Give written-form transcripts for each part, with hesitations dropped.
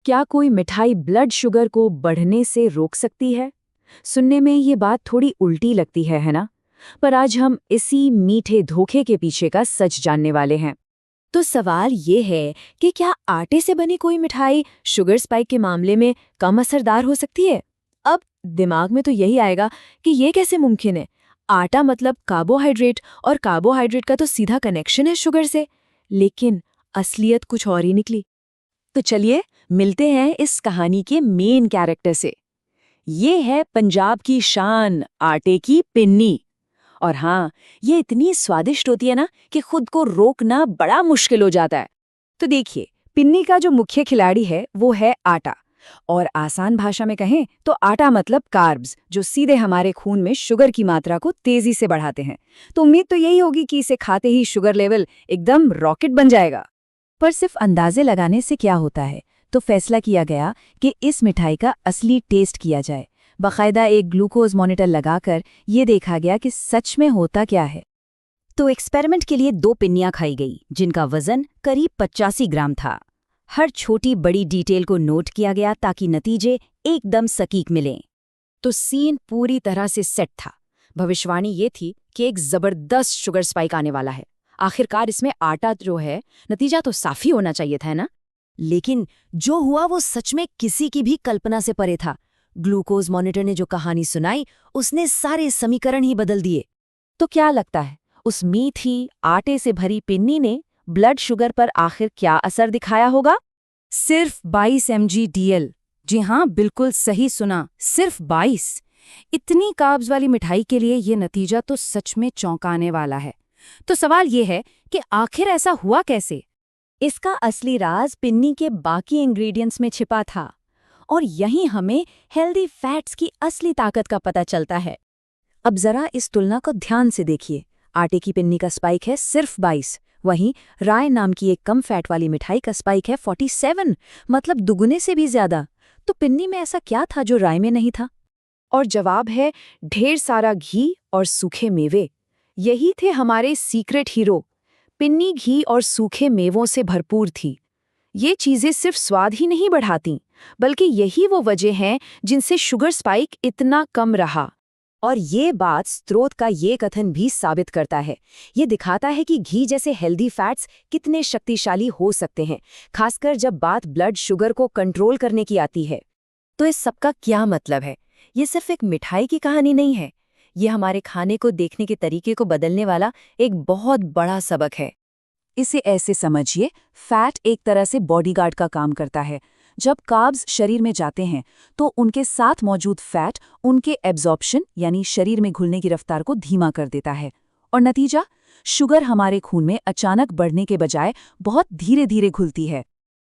क्या कोई मिठाई ब्लड शुगर को बढ़ने से रोक सकती है? सुनने में ये बात थोड़ी उल्टी लगती है ना? पर आज हम इसी मीठे धोखे के पीछे का सच जानने वाले हैं। तो सवाल ये है कि क्या आटे से बनी कोई मिठाई शुगर स्पाइक के मामले में कम असरदार हो सकती है? अब दिमाग में तो यही आएगा कि ये कैसे मुमकिन है। आटा मतलब कार्बोहाइड्रेट, और कार्बोहाइड्रेट का तो सीधा कनेक्शन है शुगर से। लेकिन असलियत कुछ और ही निकली। तो चलिए मिलते हैं इस कहानी के मेन कैरेक्टर से। ये है पंजाब की शान, आटे की पिन्नी। और हाँ, ये इतनी स्वादिष्ट होती है ना कि खुद को रोकना बड़ा मुश्किल हो जाता है। तो देखिए, पिन्नी का जो मुख्य खिलाड़ी है वो है आटा। और आसान भाषा में कहें तो आटा मतलब कार्ब्स, जो सीधे हमारे खून में शुगर की मात्रा को तेजी से बढ़ाते हैं। तो उम्मीद तो यही होगी कि इसे खाते ही शुगर लेवल एकदम रॉकेट बन जाएगा। पर सिर्फ अंदाजे लगाने से क्या होता है, तो फैसला किया गया कि इस मिठाई का असली टेस्ट किया जाए। बाकायदा एक ग्लूकोज मॉनिटर लगाकर ये देखा गया कि सच में होता क्या है। तो एक्सपेरिमेंट के लिए 2 पिन्नियां खाई गई, जिनका वजन करीब 85 ग्राम था। हर छोटी बड़ी डिटेल को नोट किया गया ताकि नतीजे एकदम सटीक मिलें। तो सीन पूरी तरह से सेट था। भविष्यवाणी ये थी कि एक जबरदस्त शुगर स्पाइक आने वाला है। आखिरकार इसमें आटा जो है, नतीजा तो साफ ही होना चाहिए था ना। लेकिन जो हुआ वो सच में किसी की भी कल्पना से परे था। ग्लूकोज मॉनिटर ने जो कहानी सुनाई, उसने सारे समीकरण ही बदल दिए। तो क्या लगता है, उस मीठी आटे से भरी पिन्नी ने ब्लड शुगर पर आखिर क्या असर दिखाया होगा? सिर्फ 22 mg/dl। जी हाँ, बिल्कुल सही सुना, सिर्फ 22। इतनी कार्ब्स वाली मिठाई के लिए ये नतीजा तो सच में चौंकाने वाला है। तो सवाल ये है कि आखिर ऐसा हुआ कैसे? इसका असली राज पिन्नी के बाकी इंग्रेडिएंट्स में छिपा था। और यहीं हमें हेल्दी फैट्स की असली ताकत का पता चलता है। अब जरा इस तुलना को ध्यान से देखिए। आटे की पिन्नी का स्पाइक है सिर्फ 22, वहीं राय नाम की एक कम फैट वाली मिठाई का स्पाइक है 47, मतलब दुगुने से भी ज्यादा। तो पिन्नी में ऐसा क्या था जो राय में नहीं था? और जवाब है ढेर सारा घी और सूखे मेवे। यही थे हमारे सीक्रेट हीरो। पिन्नी घी और सूखे मेवों से भरपूर थी। ये चीजें सिर्फ स्वाद ही नहीं बढ़ाती, बल्कि यही वो वजह हैं जिनसे शुगर स्पाइक इतना कम रहा। और ये बात स्रोत का ये कथन भी साबित करता है। ये दिखाता है कि घी जैसे हेल्दी फैट्स कितने शक्तिशाली हो सकते हैं, खासकर जब बात ब्लड शुगर को कंट्रोल करने की आती है। तो इस सबका क्या मतलब है? ये सिर्फ एक मिठाई की कहानी नहीं है। ये हमारे खाने को देखने के तरीके को बदलने वाला एक बहुत बड़ा सबक है। इसे ऐसे समझिए, फैट एक तरह से बॉडीगार्ड का काम करता है। जब कार्ब्स शरीर में जाते हैं तो उनके साथ मौजूद फैट उनके एब्जॉर्प्शन यानी शरीर में घुलने की रफ्तार को धीमा कर देता है। और नतीजा, शुगर हमारे खून में अचानक बढ़ने के बजाय बहुत धीरे धीरे घुलती है।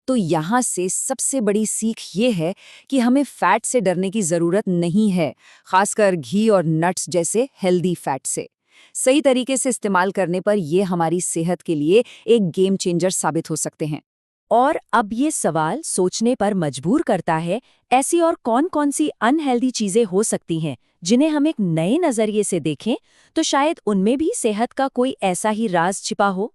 तो यहाँ से सबसे बड़ी सीख ये है कि हमें फैट से डरने की ज़रूरत नहीं है, खासकर घी और नट्स जैसे हेल्दी फैट से। सही तरीके से इस्तेमाल करने पर ये हमारी सेहत के लिए एक गेम चेंजर साबित हो सकते हैं। और अब ये सवाल सोचने पर मजबूर करता है, ऐसी और कौन-कौन सी अनहेल्दी चीजें हो सकती हैं जिन्हें हम एक नए नजरिए से देखें तो शायद उनमें भी सेहत का कोई ऐसा ही राज छिपा हो।